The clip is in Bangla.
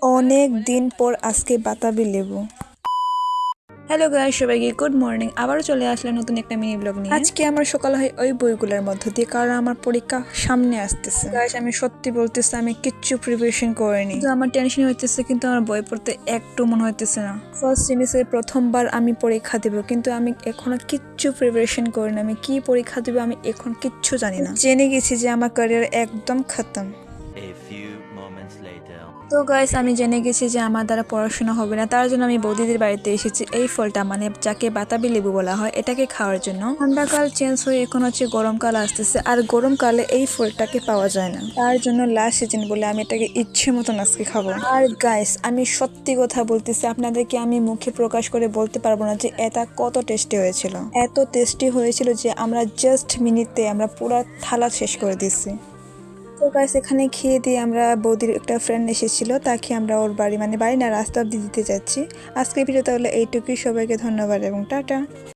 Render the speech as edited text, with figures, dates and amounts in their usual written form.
অনেক দিন পর আজকে বাতাবি লেবু। হ্যালো গাইস, সবাইকে গুড মর্নিং। আবারও চলে আসলে নতুন একটা মিনি ব্লগ নিয়ে। আজকে আমার সকাল হয় ওই বইগুলোর মধ্য দিয়ে, কারণ আমার পরীক্ষা সামনে আসতেছে। গাইস, আমি সত্যি বলতেছি আমি কিচ্ছু প্রিপারেশন করিনি, কিন্তু আমার টেনশন হইতেছে, কিন্তু আমার বই পড়তে একটু মনে হইতেছে না। ফার্স্ট সেমিস্টারের প্রথমবার আমি পরীক্ষা দেব, কিন্তু আমি এখনো কিচ্ছু প্রিপারেশন করিনি। আমি কি পরীক্ষা দেব আমি এখন কিচ্ছু জানি না। জেনে গেছি যে আমার ক্যারিয়ার একদম খতম। A few moments later. তো গাইস, আমি জেনে গেছি যে আমার দ্বারা পড়াশোনা হবে না, তার জন্য আমি বৌদিদের বাড়িতে এসেছি এই ফলটা, মানে যাকে বাতাবি লেবু বলা হয়, এটাকে খাওয়ার জন্য। ঠান্ডাকাল চেঞ্জ হয়ে এখন হচ্ছে গরমকাল আসতেছে, আর গরমকালে এই ফলটাকে পাওয়া যায় না, তার জন্য লাস্ট সিজন বলে আমি এটাকে ইচ্ছে মতন আজকে খাবো। আর গাইস, আমি সত্যি কথা বলতেছি, আপনাদেরকে আমি মুখে প্রকাশ করে বলতে পারবো না যে এটা কত টেস্টি হয়েছিল। এত টেস্টি হয়েছিল যে আমরা জাস্ট মিনিটে আমরা পুরো থালা শেষ করে দিচ্ছি। তো গাইস, এখানে খেয়ে দিয়ে আমরা বৌদির একটা ফ্রেন্ড এসেছিল, তাকে আমরা ওর বাড়ি, মানে বাড়ি না, রাস্তা অব্দি দিতে যাচ্ছি। আজকের ভিডিও তাহলে এইটুকুই। সবাইকে ধন্যবাদ এবং টাটা।